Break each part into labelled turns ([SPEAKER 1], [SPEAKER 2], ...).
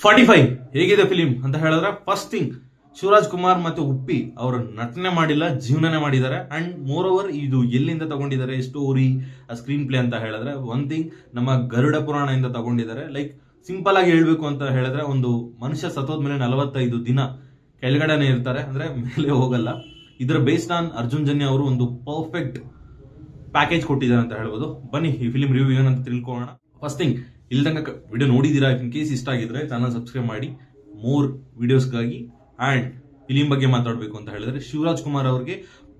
[SPEAKER 1] 45 ಹೇಗಿದೆ ಫಿಲಿಂ ಅಂತ ಹೇಳಿದ್ರೆ, ಫಸ್ಟ್ ಥಿಂಗ್ ಶಿವರಾಜ್ ಕುಮಾರ್ ಮತ್ತೆ ಉಪ್ಪಿ ಅವರು ನಟನೆ ಮಾಡಿಲ್ಲ, ಜೀವನನೇ ಮಾಡಿದ್ದಾರೆ. ಅಂಡ್ ಮೋರ್ ಓವರ್ ಇದು ಎಲ್ಲಿಂದ ತಗೊಂಡಿದ್ದಾರೆ ಸ್ಟೋರಿ, ಸ್ಕ್ರೀನ್ ಪ್ಲೇ ಅಂತ ಹೇಳಿದ್ರೆ, ಒನ್ ಥಿಂಗ್ ನಮ್ಮ ಗರುಡ ಪುರಾಣದಿಂದ ತಗೊಂಡಿದ್ದಾರೆ. ಲೈಕ್ ಸಿಂಪಲ್ ಆಗಿ ಹೇಳ್ಬೇಕು ಅಂತ ಹೇಳಿದ್ರೆ, ಒಂದು ಮನುಷ್ಯ ಸತ್ತೋದ್ಮೇಲೆ 45 ದಿನ ಕೆಳಗಡೆನೆ ಇರ್ತಾರೆ, ಅಂದ್ರೆ ಮೇಲೆ ಹೋಗಲ್ಲ. ಇದರ ಬೇಸ್ಡ್ ಆನ್ ಅರ್ಜುನ್ ಜನ್ಯ ಅವರು ಒಂದು ಪರ್ಫೆಕ್ಟ್ ಪ್ಯಾಕೇಜ್ ಕೊಟ್ಟಿದ್ದಾರೆ ಅಂತ ಹೇಳ್ಬೋದು. ಬನ್ನಿ ಈ ಫಿಲಿಂ ರಿವ್ಯೂ ಏನಂತ ತಿಳ್ಕೊಳ್ಳೋಣ. ಫಸ್ಟ್ ಥಿಂಗ್, ಇಲ್ಲಿ ತನಕ ವಿಡಿಯೋ ನೋಡಿದೀರಾ, ಇನ್ ಕೇಸ್ ಇಷ್ಟ ಆಗಿದ್ರೆ ಚಾನಲ್ ಸಬ್ಸ್ಕ್ರೈಬ್ ಮಾಡಿ ಮೋರ್ ವಿಡಿಯೋಸ್ಗಾಗಿ. ಅಂಡ್ ಫಿಲಿಂ ಬಗ್ಗೆ ಮಾತಾಡಬೇಕು ಅಂತ ಹೇಳಿದ್ರೆ, ಶಿವರಾಜ್ ಕುಮಾರ್ ಅವ್ರಿಗೆ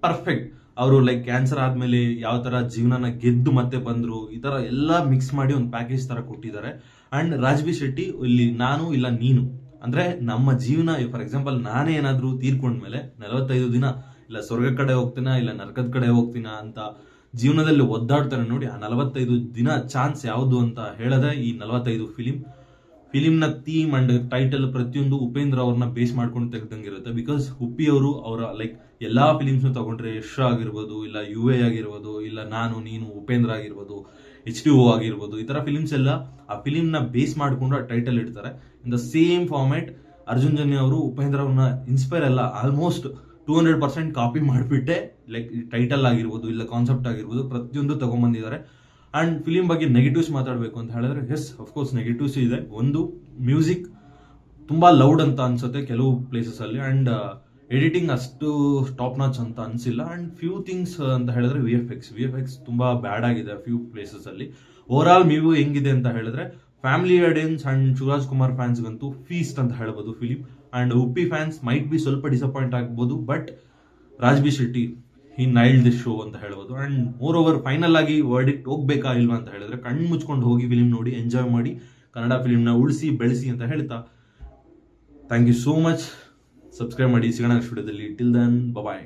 [SPEAKER 1] ಪರ್ಫೆಕ್ಟ್. ಅವರು ಲೈಕ್ ಕ್ಯಾನ್ಸರ್ ಆದ್ಮೇಲೆ ಯಾವ ತರ ಜೀವನನ ಗೆದ್ದು ಮತ್ತೆ ಬಂದ್ರು, ಈ ತರ ಎಲ್ಲಾ ಮಿಕ್ಸ್ ಮಾಡಿ ಒಂದು ಪ್ಯಾಕೇಜ್ ತರ ಕೊಟ್ಟಿದ್ದಾರೆ. ಅಂಡ್ ರಾಜ್ಬಿ ಶೆಟ್ಟಿ ಇಲ್ಲಿ ನಾನು ಇಲ್ಲ ನೀನು, ಅಂದ್ರೆ ನಮ್ಮ ಜೀವನ, ಫಾರ್ ಎಕ್ಸಾಂಪಲ್ ನಾನೇ ಏನಾದ್ರೂ ತೀರ್ಕೊಂಡ್ಮೇಲೆ 45 ದಿನ ಇಲ್ಲ ಸ್ವರ್ಗ ಕಡೆ ಹೋಗ್ತೀನ ಇಲ್ಲ ನರಕದ ಕಡೆ ಹೋಗ್ತೀನ ಅಂತ ಜೀವನದಲ್ಲಿ ಒದ್ದಾಡ್ತಾರೆ ನೋಡಿ. ಆ 45 ದಿನ ಚಾನ್ಸ್ ಯಾವುದು ಅಂತ ಹೇಳದೆ ಈ 45 ಫಿಲಿಂನ ಥೀಮ್ ಅಂಡ್ ಟೈಟಲ್ ಪ್ರತಿಯೊಂದು ಉಪೇಂದ್ರ ಅವ್ರನ್ನ ಬೇಸ್ ಮಾಡ್ಕೊಂಡು ತೆಗ್ದಂಗಿರುತ್ತೆ. ಬಿಕಾಸ್ ಉಪ್ಪಿ ಅವರು ಅವರ ಲೈಕ್ ಎಲ್ಲಾ ಫಿಲಿಮ್ಸ್ ತಗೊಂಡ್ರೆ, ಯಶ್ ಆಗಿರ್ಬೋದು, ಇಲ್ಲ UA ಆಗಿರ್ಬೋದು, ಇಲ್ಲ ನಾನು ನೀನು, ಉಪೇಂದ್ರ ಆಗಿರ್ಬೋದು, HBO ಆಗಿರ್ಬೋದು, ಈ ತರ ಫಿಲಿಮ್ಸ್ ಎಲ್ಲ ಆ ಫಿಲಿಂನ ಬೇಸ್ ಮಾಡ್ಕೊಂಡು ಆ ಟೈಟಲ್ ಇಡ್ತಾರೆ. In the same format Arjun Janya ಅವರು ಉಪೇಂದ್ರ ಅವ್ರನ್ನ ಇನ್ಸ್ಪೈರ್ ಎಲ್ಲ ಆಲ್ಮೋಸ್ಟ್ 200% ಕಾಪಿ ಮಾಡಿಬಿಟ್ಟೆ, ಲೈಕ್ ಟೈಟಲ್ ಆಗಿರ್ಬೋದು ಇಲ್ಲ ಕಾನ್ಸೆಪ್ಟ್ ಆಗಿರ್ಬೋದು ಪ್ರತಿಯೊಂದು ತಗೊಂಡ್ಬಂದಿದ್ದಾರೆ. ಅಂಡ್ ಫಿಲಿಂ ಬಗ್ಗೆ ನೆಗೆಟಿವ್ಸ್ ಮಾತಾಡಬೇಕು ಅಂತ ಹೇಳಿದ್ರೆ, ಎಸ್ ಅಫ್ಕೋರ್ಸ್ ನೆಗೆಟಿವ್ಸ್ ಇದೆ. ಒಂದು, ಮ್ಯೂಸಿಕ್ ತುಂಬಾ ಲೌಡ್ ಅಂತ ಅನ್ಸುತ್ತೆ ಕೆಲವು ಪ್ಲೇಸಸ್ ಅಲ್ಲಿ. ಅಂಡ್ ಎಡಿಟಿಂಗ್ ಅಷ್ಟು ಟಾಪ್ ನಾಚ್ ಅಂತ ಅನ್ಸಿಲ್ಲ. ಅಂಡ್ ಫ್ಯೂ ಥಿಂಗ್ಸ್ ಅಂತ ಹೇಳಿದ್ರೆ VFX ತುಂಬಾ ಬ್ಯಾಡ್ ಆಗಿದೆ ಫ್ಯೂ ಪ್ಲೇಸಸ್ ಅಲ್ಲಿ. ಓವರ್ ಆಲ್ ಮ್ಯೂ ಹೆಂಗಿದೆ ಅಂತ ಹೇಳಿದ್ರೆ, family audience and Shivaraj Kumar fans ಗಂತೂ ಫೀಸ್ಟ್ ಅಂತ ಹೇಳ್ಬೋದು film. And Uppi fans might be ಸ್ವಲ್ಪ ಡಿಸಪಾಯಿಂಟ್ ಆಗ್ಬೋದು, but Raj B Shetty he nailed this show ಅಂತ ಹೇಳ್ಬೋದು. ಅಂಡ್ ಮೋರ್ ಓವರ್ ಫೈನಲ್ ಆಗಿ ವರ್ಡಿಕ್ಟ್ ಹೋಗ್ಬೇಕಾ ಇಲ್ವಾ ಅಂತ ಹೇಳಿದ್ರೆ, ಕಣ್ಣು ಮುಚ್ಕೊಂಡು ಹೋಗಿ ಫಿಲಿಂ ನೋಡಿ ಎಂಜಾಯ್ ಮಾಡಿ, ಕನ್ನಡ ಫಿಲಿಂನ ಉಳಿಸಿ ಬೆಳೆಸಿ ಅಂತ ಹೇಳ್ತಾ, thank you so much. Subscribe ಮಾಡಿ, ಸಿಗೋಣ ನೆಕ್ಸ್ಟ್ ವಿಡಿಯೋದಲ್ಲಿ. ಟಿಲ್ ದೆನ್ ಬಾಯ್.